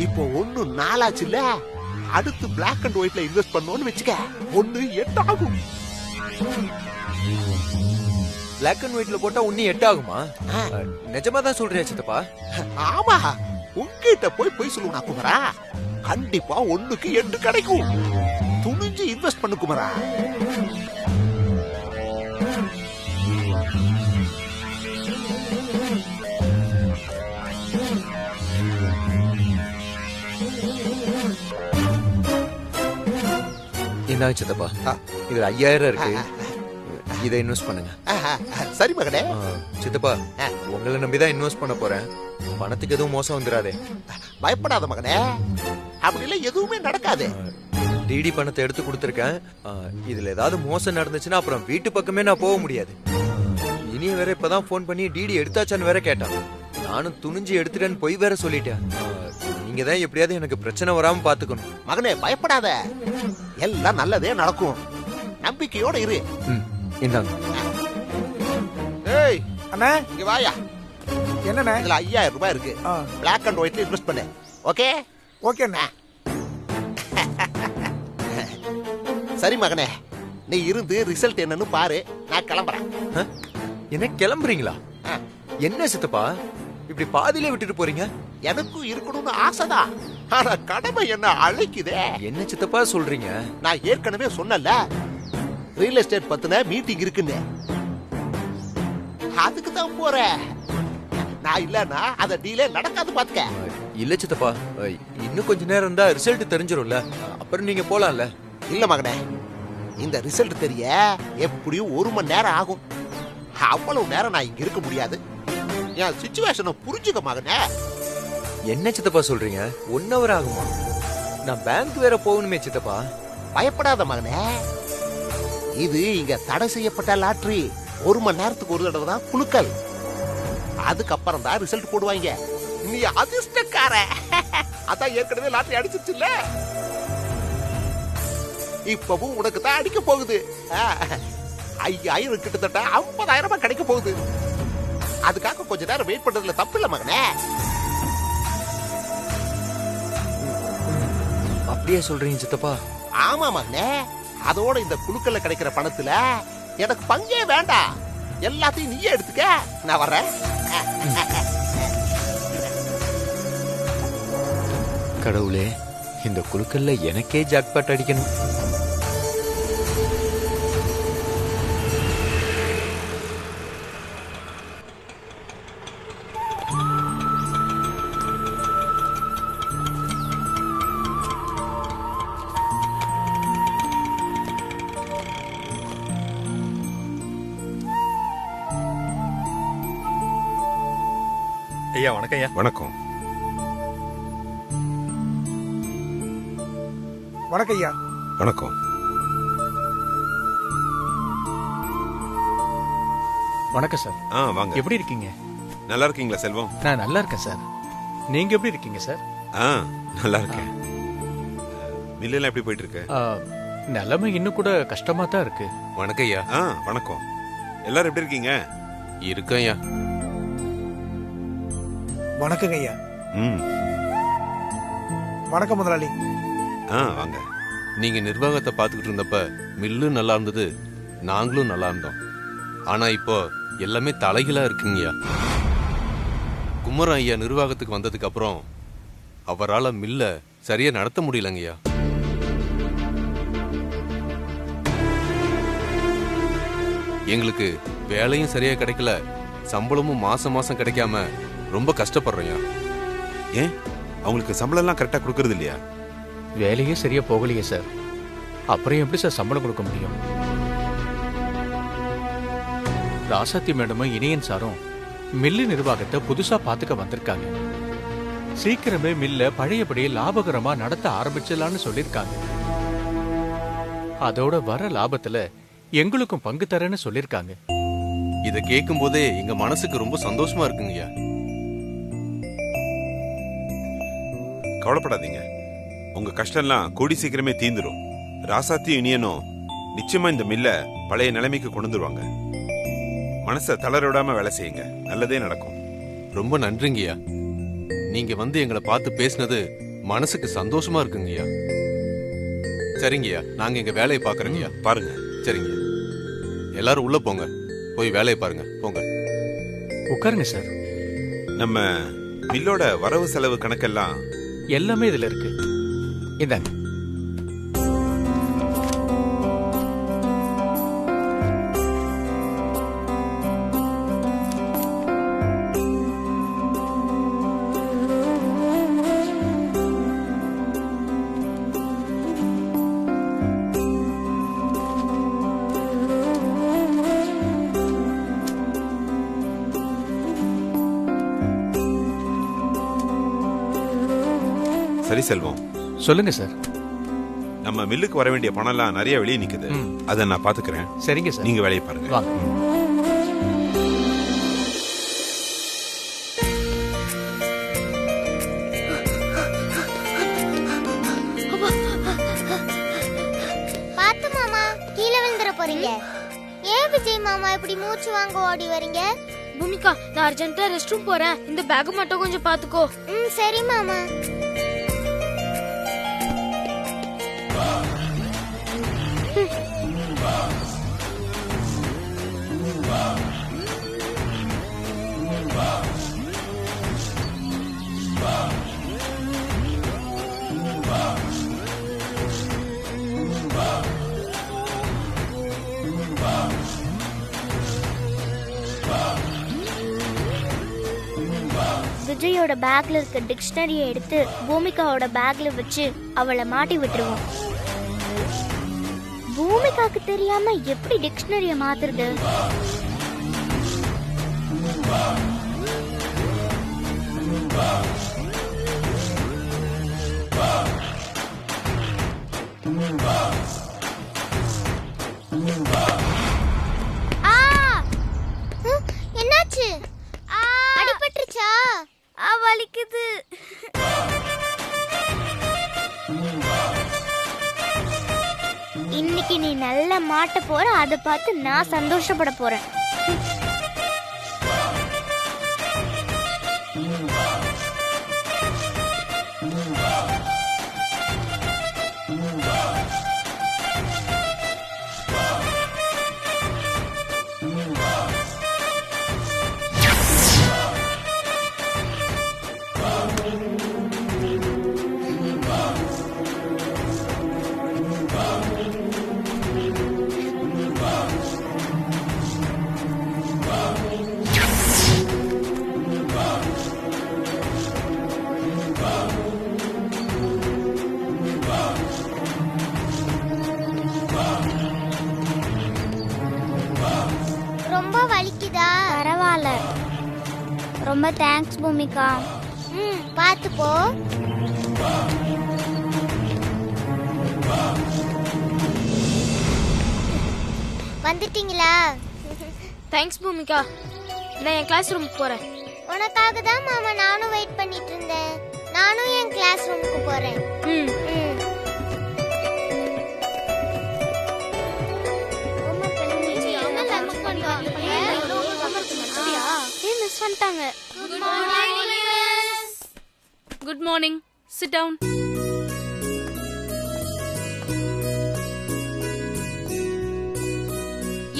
இப்போ 1 நாளாச்சுல, அடுத்து black and ஒயிட்ல invest பண்ணோம்னு வெச்சுக்க, 1 8 ஆகும். பிளாக் அண்ட் ஒயிட்ல போட்டா 1 8 ஆகுமா? நிஜமா தான் சொல்றியா சித்தப்பா? ஆமா, உங்ககிட்ட போய் சொல்லுவா குமரா. கண்டிப்பா 1க்கு 8 கிடைக்கும். துணிஞ்சு இன்வெஸ்ட் பண்ணு குமரா. என்ன சித்தப்பா, இதுல 5000 இருக்கு, இதை இன்வெஸ்ட் பண்ணுங்க. சரி மகனே. சித்தப்பா, உங்களை நம்பிதான் இன்வெஸ்ட் பண்ண போறேன். பணத்துக்கு எதுவும் மோசம் வந்துடாதே. பயப்படாத மகனே, அப்படிலாம் எதுவுமே நடக்காது. டிடி பணத்தை எடுத்து கொடுத்துருக்கேன். இதுல ஏதாவது மோசம் நடந்துச்சுன்னா அப்புறம் வீட்டு பக்கமே நான் போக முடியாது. இனிய வேற இப்பதான் போன் பண்ணி டிடி எடுத்தாச்சான்னு வேற கேட்டான். நானும் துணிஞ்சு எடுத்துட்டேன்னு போய் வேற சொல்லிட்டேன். நீங்க தான் எப்படியாவது எனக்கு பிரச்சனை வராம பாத்துக்கணும். மகனே பயப்படாத, எல்லாம் நல்லதே நடக்கும். நம்பிக்கையோட இரு. இந்தாங்க. ஏய் அண்ணா, இங்க வாயா. என்னண்ணே? இதுல 5000 ரூபாய் இருக்கு. பிளாக் அண்ட் ஒயிட்ல இன்வெஸ்ட் பண்ணு. ஓகே? ஓகேண்ணா. சரி மகனே, நீ இருந்து ரிசல்ட் என்னன்னு பாரு. நான் கிளம்புறேன். என்ன கிளம்புறீங்களா? என்ன சித்தப்பா இப்படி பாதியிலே விட்டுட்டு போறீங்க? எனக்கும் இருக்கணும்னு ஆசைதான், ஆனா கடமை என்ன அழைக்குதே. என்ன சித்தப்பா சொல்றீங்க? நான் ஏற்கனவே சொன்னல, ரியல் எஸ்டேட் பத்தின மீட்டிங் இருக்குன்னு. அதுக்கு தான் போறேன். நான் இல்லன்னா அந்த டீலே நடக்காது பாத்துக்க. இல்ல சித்தப்பா, இன்னும் கொஞ்ச நேரம் இருந்தா ரிசல்ட் தெரிஞ்சிரும்ல, அப்புறம் நீங்க போலாம்ல. இல்ல மகனே, இந்த ரிசல்ட் தெரிய எப்படியும் 1 மணி நேரம் ஆகும். அவ்வளவு நேரம் நான் இங்க இருக்க முடியாது. என் சிச்சுவேஷனை புரிஞ்சுக்க மகனே. என்ன சித்தப்பா சொல்றீங்க? 1 hour ஆகுமா? நான் பேங்க் வேற போகணுமே சித்தப்பா. பயப்படாத மகனே, இது இங்க தடை செய்யப்பட்ட லாட்டரி. 1 மணி நேரத்துக்கு ஒரு தடவை தான் குலுக்கல். அதுக்கப்புறம் தான் ரிசல்ட் போடுவாங்க. நீ அதிர்ஷ்டக்கார. அதான் ஏற்கனவே லாட்டரி அடிச்சிருச்சுல்ல, இப்பவும் உனக்கு தான் அடிக்க போகுது. 5000 கிட்டத்தட்ட 50,000 கிடைக்க போகுது. அதுக்காக கொஞ்ச நேரம் வெயிட் பண்றதுல தப்பு இல்ல மகனே. அப்படியே சொல்றீங்க சித்தப்பா? ஆமா மகனே, அதோட இந்த குழுக்கள்ல கிடைக்கிற பணத்துல எனக்கு பங்கே வேண்டாம். எல்லாத்தையும் நீயே எடுத்துக்க. நான் வர்றேன். கடவுளே, இந்த குழுக்கள்ல எனக்கே ஜாக்பாட் அடிக்கணும். ஐயா வணக்கம். ஐயா வணக்கம். வணக்கம் ஐயா. வணக்கம். வணக்கம் சார். வாங்க. எப்படி இருக்கீங்க? நல்லா இருக்கீங்களா செல்வம்? நான் நல்லா இருக்கேன் சார். நீங்க எப்படி இருக்கீங்க சார்? நல்லா இருக்கேன். மில்லுலாம் எப்படி போயிட்டு இருக்கு? நிலைமை இன்னும் கூட கஷ்டமா தான் இருக்கு. வணக்கம் ஐயா. வணக்கம். எல்லாரும் எப்படி இருக்கீங்க? இருக்கேன் ஐயா. வணக்கங்க ஐயா. வணக்கம் முதலாளி. வாங்க. நீங்க நிர்வாகத்தை பார்த்துக்கிட்டு இருந்தப்ப மில்லு நல்லா இருந்தது, நாங்களும் நல்லா இருந்தோம். ஆனா இப்போ எல்லாமே தலைகீழா இருக்குங்கய்யா. குமரன் ஐயா நிர்வாகத்துக்கு வந்ததுக்கு அப்புறம் அவரால் மில்ல சரியா நடத்த முடியலங்கய்யா. எங்களுக்கு வேலையும் சரியா கிடைக்கல, சம்பளமும் மாசம் மாசம் கிடைக்காம ரொம்ப கஷ்டப்படுறோம். ஏன் அவங்களுக்கு சம்பளம் எல்லாம் கரெக்டா கொடுக்கறது இல்லையா? வேலையே சரியா போகலையே சார். அப்புறம் எப்படி சார் சம்பளம் கொடுக்க முடியும்? ராசாத்தி மேடமும் இனியன் சாரும் மில்லு நிர்வாகத்தை புதுசா பாத்துக்க வந்திருக்காங்க. சீக்கிரமே மில்ல பழையபடி லாபகரமா நடத்த ஆரம்பிச்சலான்னு சொல்லிருக்காங்க. அதோட வர லாபத்துல எங்களுக்கும் பங்கு தரேன்னு சொல்லிருக்காங்க. இத கேட்கும் போதே எங்க மனசுக்கு ரொம்ப சந்தோஷமா இருக்குங்கய்யா. கவலைப்படாதீங்க, உங்க கஷ்டம் எல்லாம் கூடி சீக்கிரமே தீந்துரும். ராசாத்தியும் இனியனும் நிச்சயமா இந்த மில்ல பழைய நிலைமைக்கு கொண்டு வந்துருவாங்க. மனசை தளர விடாம வேலை செய்யுங்க, நல்லதே நடக்கும். ரொம்ப நன்றிங்கய்யா. நீங்க வந்து எங்களை பார்த்து பேசினது மனசுக்கு சந்தோஷமா இருக்குங்கய்யா. சரிங்கய்யா, நாங்க எங்க வேலையை பாக்குறோங்கய்யா. பாருங்க. சரிங்க, எல்லாரும் உள்ள போங்க, போய் வேலையை பாருங்க, போங்க. உட்காருங்க சார். நம்ம மில்லோட வரவு செலவு கணக்கெல்லாம் எல்லாமே இதுல இருக்கு. இந்தாங்க. சரி செல்வம், சொல்லுங்க சார். நம்ம மில்லுக்கு வர வேண்டிய பணம் எல்லாம் நிறைய வெளியே நிக்குது. அதை நான் பாத்துக்கிறேன். சரிங்க சார், நீங்க வேலையை பாருங்க. வாங்க. பாத்து மாமா, கீழே விழுந்துற போறீங்க. ஏன் விஜய் மாமா இப்படி மூச்சு வாங்க ஓடி வரீங்க? பூமிகா, நான் அர்ஜென்ட்டா ரெஸ்ட் ரூம் போறேன். இந்த பேக் மட்டும் கொஞ்சம் பாத்துக்கோ. சரி மாமா. விஜயோட பேக்ல இருக்க டிக்ஷனரியை எடுத்து பூமிகாவோட பேக்ல வச்சு அவளை மாட்டி விட்டுருவோம். பூமிகாக்கு தெரியாம எப்படி டிக்ஷனரியை மாத்துறது? என்னாச்சு? அடிபட்டுருச்சா? வலிக்குது. இன்னைக்கு நீ நல்ல மாட்ட போற, அதை பார்த்து நான் சந்தோஷப்பட போறேன். ரொம்ப வலிக்குதா? பரவாயில்ல. ரொம்ப தேங்க்ஸ் பூமிகா. பாத்து போ. வந்துட்டீங்களா? தேங்க்ஸ் பூமிகா. நான் என் கிளாஸ் ரூமுக்கு போறேன். உனக்காக தான் மாமா நானும் வெயிட் பண்ணிட்டு இருந்தேன். நானும் என் கிளாஸ் ரூமுக்கு போறேன். Good morning. Sit down.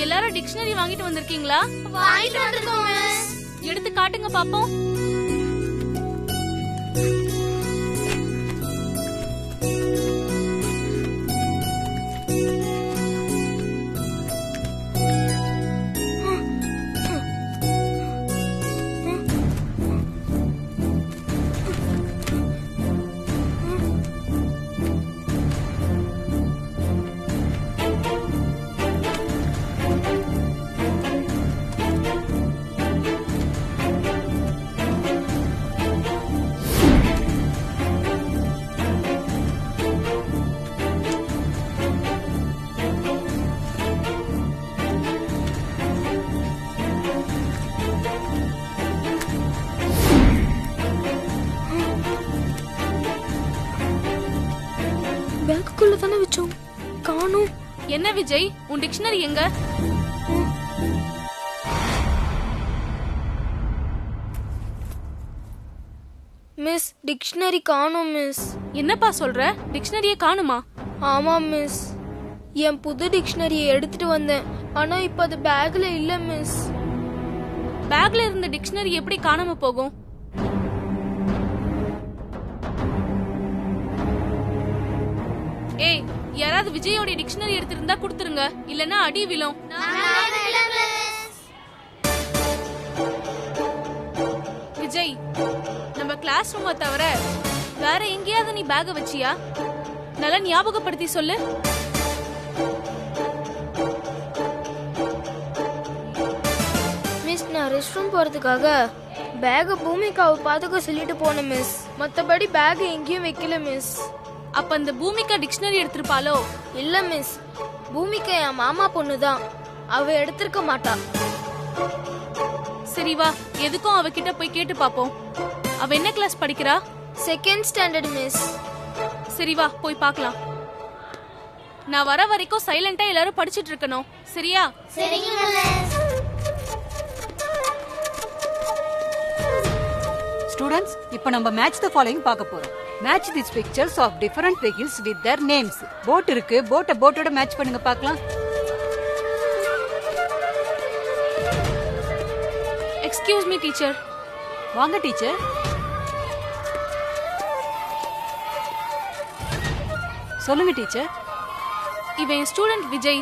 எல்லாரும் டிக்ஷனரி வாங்கிட்டு வந்திருக்கீங்களா? வாங்கிட்டு வந்திருக்கோம் மிஸ். எடுத்து காட்டுங்க பாப்போம். பேக்குக்குள்ள தானே வச்சோம், காணோம். என்ன விஜய், உன் டிக்ஷனரி எங்க? மிஸ் மிஸ் டிக்ஷனரி காணோம் மிஸ். என்னப்பா சொல்ற? டிக்ஷனரியை காணுமா? ஆமா மிஸ். என் புது டிக்ஷனரியை எடுத்துட்டு வந்தேன், ஆனா இப்ப அது பேக்ல இல்ல மிஸ். பேக்ல இருந்த டிக்ஷனரி எப்படி காணாம போகும்? ஏய், யாராவது விஜயோட டிக்ஷனரி எடுத்திருந்தா கொடுத்துருங்க, இல்லனா அடி விழும். விஜய், நம்ம கிளாஸ் ரூமை தவிர வேற எங்கேயாவது நீ பேக வச்சியா? நல்லா ஞாபகப்படுத்தி சொல்லு. மிஸ், நான் ரெஸ்ட் ரூம் போறதுக்காக பேக பூமிகாவை பாத்துக்க சொல்லிட்டு போனேன் மிஸ். மத்தபடி பேக் எங்கேயும் வைக்கல மிஸ். அப்ப அந்த பூமிகா டிக்ஷனரி எடுத்திருப்பாளோ? இல்ல மிஸ், பூமிகா என் மாமா பொண்ணு தான், அவ எடுத்திருக்க மாட்டா. சரி வா, எதுக்கும் அவகிட்ட போய் கேட்டு பாப்போம். அவ என்ன கிளாஸ் படிக்கிறா? Second standard miss. சரி வா, போய் பார்க்கலாம். நான் வர வரைக்கும் சைலண்டா எல்லாரும் படிச்சிட்டு இருக்கணும், சரியா? Students, இப்போ நம்ம match the following பார்க்க போறோம். Match these pictures of different vehicles with their names. Boat இருக்கு, போட்டோட மேட்ச் பண்ணுங்க பார்க்கலாம். Excuse me teacher. வாங்க டீச்சர். சொல்லுங்க டீச்சர். இவன் ஸ்டூடெண்ட் விஜய்.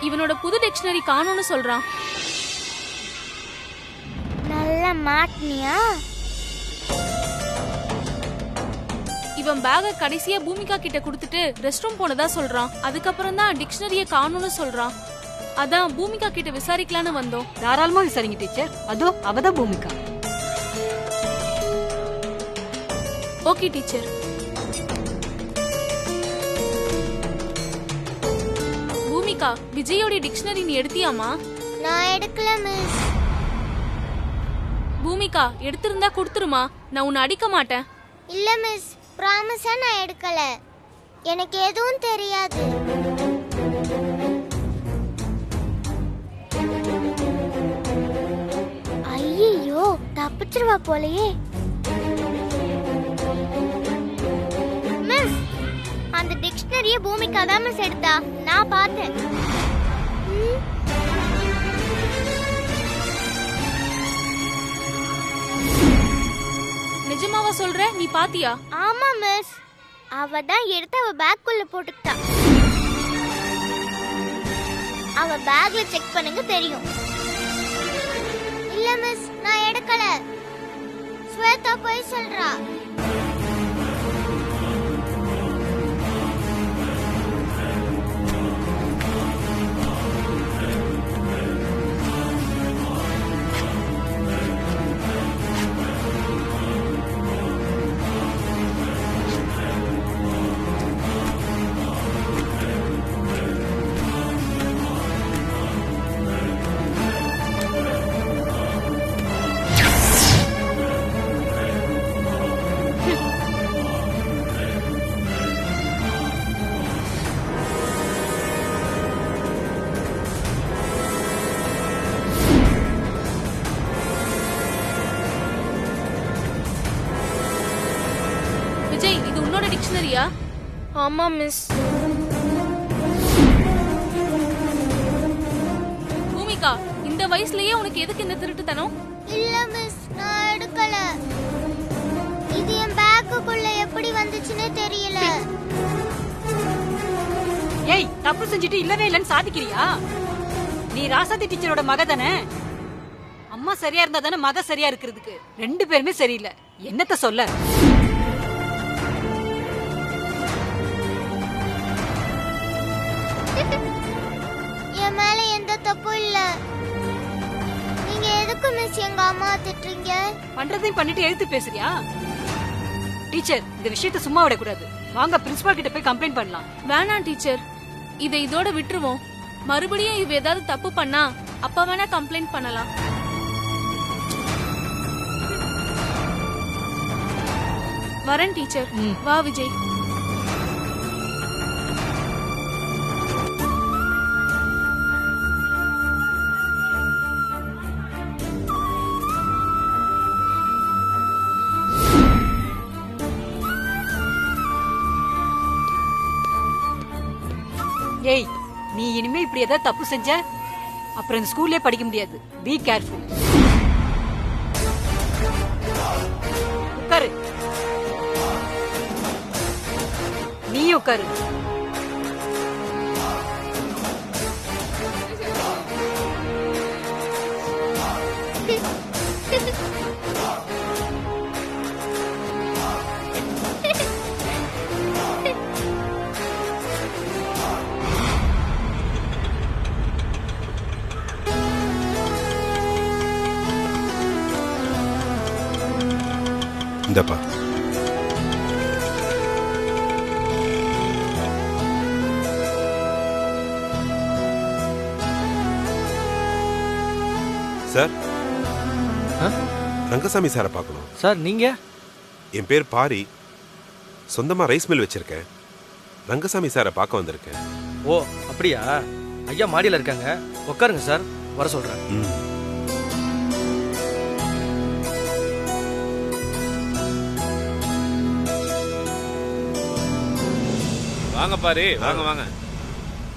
இவனோட புது டிக்ஷனரி காணோம்னு சொல்றான். நல்லா மாட்னியா? இவன் பேக கடைசியா பூமிகா கிட்ட கொடுத்துட்டு ரெஸ்ட் ரூம் போனதா சொல்றான். அதுக்கப்புறம் தான் டிக்ஷனரிய காணோம்னு சொல்றான். அதான் பூமிகா கிட்ட விசாரிக்கலான்னு வந்தோம். தாராளமா விசாரிங்க டீச்சர். அதோ அவதான் பூமிகா. Okay teacher. பூமிகா, விஜயோட டிக்ஷனரி நீ எடுத்தியாமா? நான் எடுக்கல மிஸ். பூமிகா, எடுத்திருந்தா கொடுத்துருமா, நான் உன்னை அடிக்க மாட்டேன். இல்ல மிஸ், ப்ராமிஸா நான் எடுக்கல. எனக்கு எதுவும் தெரியாது. ஐயோ, தப்பிச்சிருவா போலயே. மிஸ், அந்த டிக்ஷனரியை பூமிகா தான் மிஸ் எடுத்தா, நான் பார்த்தேன். நிஜமாவா சொல்ற? நீ பாத்தியா? ஆமா மிஸ், அவ தான் எடுத்து அவ பேக்குள்ள போட்டுக்கிட்டா. அவ பேக்ல செக் பண்ணுங்க தெரியும். இல்ல மிஸ், நான் எடுக்கல. ஸ்வேதா போய் சொல்றா. விஜய், இது உன்னோட டிக்ஷனரியா? ஆமா மிஸ். பூமிகா, இந்த வயசுலயே உனக்கு எதுக்கு இந்த திருட்டுத்தனம்? இல்ல மிஸ், நான் எடுக்கல. இது என் பேக்குக்குள்ள எப்படி வந்துச்சுன்னு தெரியல. ஏய், தப்பு செஞ்சுட்டு இல்லவே இல்லன்னு சாதிக்கிறியா? நீ ராசாத்தி டீச்சரோட மக தானே? அம்மா சரியா இருந்தா தானே மக சரியா இருக்கிறதுக்கு. ரெண்டு பேருமே சரியில்லை. என்னத்த சொல்ல? என் மேல எந்த தப்பும் இல்ல. நீங்க எதுக்கு மிஸ் எங்க அம்மா திட்டுறீங்க? பண்றதையும் பண்ணிட்டு எழுத்து பேசுறியா? டீச்சர், இந்த விஷயத்தை சும்மா விடக்கூடாது. வாங்க பிரின்சிபால் கிட்ட போய் கம்ப்ளைண்ட் பண்ணலாம். வேணாம் டீச்சர், இதை இதோட விட்டுருவோம். மறுபடியும் இவ ஏதாவது தப்பு பண்ணா அப்ப வேணா கம்ப்ளைண்ட் பண்ணலாம். வரேன் டீச்சர். வா விஜய். ஏய், நீ இனிமே இப்படி ஏதாவது தப்பு செஞ்ச அப்புறம் இந்த ஸ்கூல்லே படிக்க முடியாது. Be careful. உட்காரு. நீ உட்காரு. இந்தப்பா. சார், ரங்கசாமி சாரை பார்க்கணும். சார் நீங்க? என் பேர் பாரி. சொந்தமா ரைஸ் மில் வச்சிருக்கேன். ரங்கசாமி சாரை பார்க்க வந்திருக்கேன். ஓ அப்படியா? ஐயா மாடியில இருக்காங்க, உட்காருங்க சார், வர சொல்றேன். வாங்க பாரு, வாங்க வாங்க,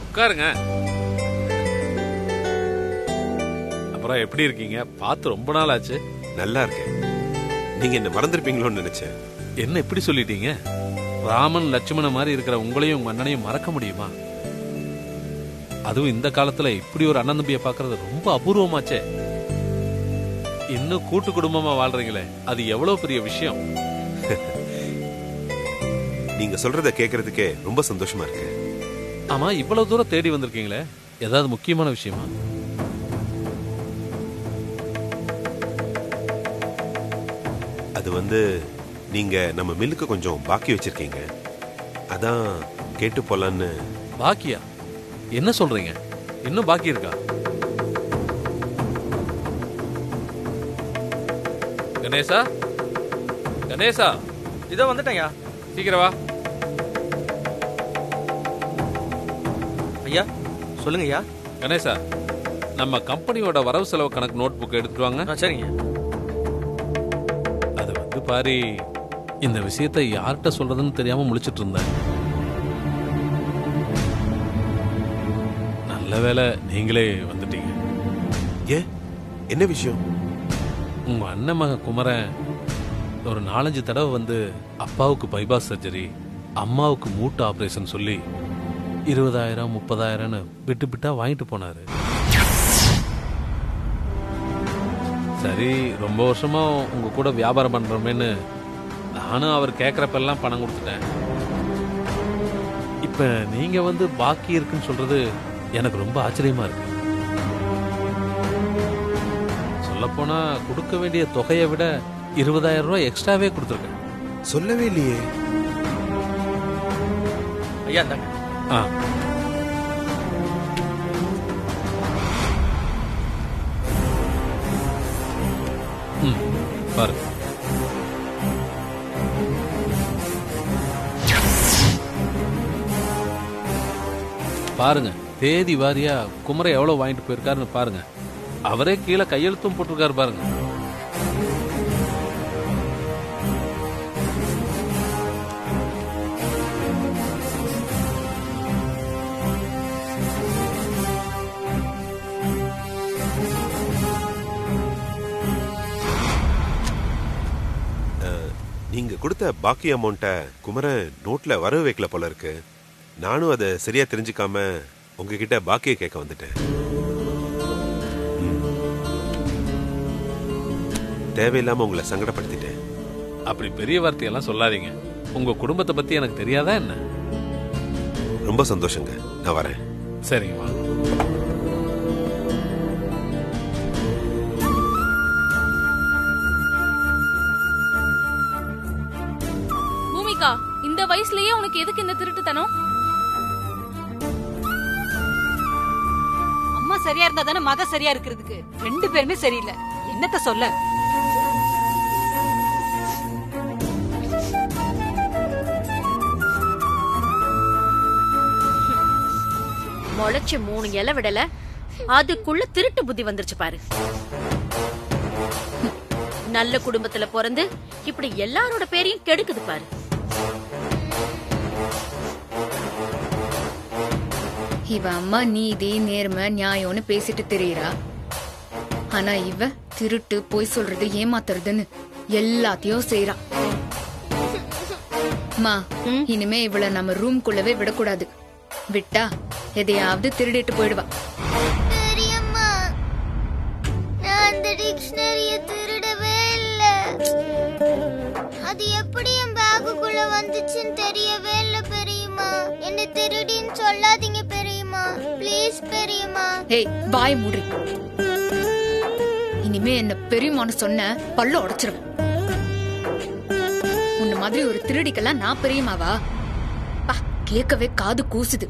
உட்காருங்க. அப்புறம் எப்படி இருக்கீங்க? பார்த்து ரொம்ப நாள் ஆச்சு. நல்லா இருக்கேன். நீங்க என்ன மறந்துருப்பீங்களோன்னு நினைச்சேன். என்ன இப்படி சொல்லிட்டீங்க? ராமன் லட்சுமணன் மாதிரி இருக்கிற உங்களையும் உங்க அண்ணனையும் மறக்க முடியுமா? அதுவும் இந்த காலத்துல இப்படி ஒரு அண்ணன் தம்பியை பார்க்கறது ரொம்ப அபூர்வமாச்சே. இன்னும் கூட்டு குடும்பமா வாழ்றீங்களே, அது எவ்வளவு பெரிய விஷயம். நீங்க சொல்றத கேக்குறதுக்கே ரொம்ப சந்தோஷமா இருக்கு. ஆமா, இவ்வளவு தூரம் தேடி வந்திருக்கீங்களே, ஏதாவது முக்கியமான விஷயமா? அது நீங்க நம்ம மில்லுக்கு கொஞ்சம் பாக்கி வச்சிருக்கீங்க, அதான் கேட்டு போலான்னு. பாக்கியா? என்ன சொல்றீங்க? இன்னும் பாக்கி இருக்கா? கணேசா, கணேசா, இதோ வந்துட்டேயா. சீக்கிரம் வா. ஐயா சொல்லுங்க ஐயா. கணேசா, நம்ம கம்பெனியோட வரவு செலவு கணக்கு நோட் புக் எடுத்துட்டு வாங்க. சரிங்க. அது பாரி, இந்த விஷயத்தை யார்கிட்ட சொல்றதுன்னு தெரியாம முழிச்சிட்டு இருந்தேன். நல்ல வேளை நீங்களே வந்துட்டீங்க. ஏ, என்ன விஷயம்? உங்க அண்ணன் மகன் குமரன் ஒரு 4-5 தடவை அப்பாவுக்கு பைபாஸ் சர்ஜரி, அம்மாவுக்கு மூட்டு ஆபரேஷன் சொல்லி 20,000 30,000 விட்டு விட்டா வாங்கிட்டு போனாரு. சரி, ரொம்ப வருஷமா உங்க கூட வியாபாரம் பண்றோமேன்னு நானும் அவர் கேட்கறப்பெல்லாம் பணம் கொடுத்துட்டேன். இப்ப நீங்க பாக்கி இருக்குன்னு சொல்றது எனக்கு ரொம்ப ஆச்சரியமா இருக்கு. சொல்லப்போனா கொடுக்க வேண்டிய தொகையை விட 20,000 ரூபாய் எக்ஸ்ட்ராவே கொடுத்துருக்கேன். சொல்லவே இல்லையே. ஐயா தாங்க. பாரு, பாருங்க தேதி வாரியா குமரை எவ்வளவு வாங்கிட்டு போயிருக்காருன்னு பாருங்க. அவரே கீழே கையெழுத்தும் போட்டிருக்காரு பாருங்க. நீங்க கொடுத்த பாக்கி அமௌண்ட்டை குமரன் நோட்ல வரவு வைக்கல போல இருக்கு. நானும் அதை சரியா தெரிஞ்சுக்காம உங்ககிட்ட பாக்கியை கேட்க வந்துட்டேன். தேவையில்லாம உங்களை சங்கடப்படுத்திட்டேன். அப்படி பெரிய வார்த்தையெல்லாம் சொல்லாதீங்க. உங்க குடும்பத்தை பத்தி எனக்கு தெரியாதா என்ன? ரொம்ப சந்தோஷங்க, நான் வரேன். சரிங்க, வாங்க. பூமிகா, இந்த வயசுலயே உனக்கு எதுக்கு இந்த திருட்டுத்தனம்? அம்மா சரியா இருந்தா தானே மக சரியா இருக்கிறதுக்கு. 2 பேருமே சரியில்லை. என்னத்த சொல்ல? முளைச்சு 3 இலை விடல, அதுக்குள்ள திருட்டு புத்தி வந்துருச்சு பாரு. நல்ல குடும்பத்துல பிறந்து இப்படி எல்லாரோட பேரையும் கெடுக்குது பாரு. இவ அம்மா நீதி நேர்மை நியாயம்னு பேசிட்டு தெரியறா. ஆனா இவ திருட்டு பொய் சொல்றது ஏமாத்துறதுன்னு எல்லாத்தையும் செய்யறா. அம்மா இனிமே இவள நம்ம ரூம்குள்ளவே விடக்கூடாது. விட்டா எதையாவது திருடிட்டு போயிடுவா. பெரியம்மா, நான் அந்த டிக்ஷனரிய திருடவே இல்ல. அது எப்படி என் பேக்குக்குள்ள வந்துச்சுன்னு தெரியவே இல்ல பெரியம்மா. என்ன திருடின்னு சொல்லாதீங்க பெரியம்மா, ப்ளீஸ் பெரியம்மா. ஏய் வாய் மூடு. இனிமே என்ன பெரியம்மான்னு சொன்ன பல்ல உடைச்சிருவேன். உன்ன மாதிரி ஒரு திருடிக்கெல்லாம் நான் பெரியம்மாவா? கேட்கவே காது கூசுது.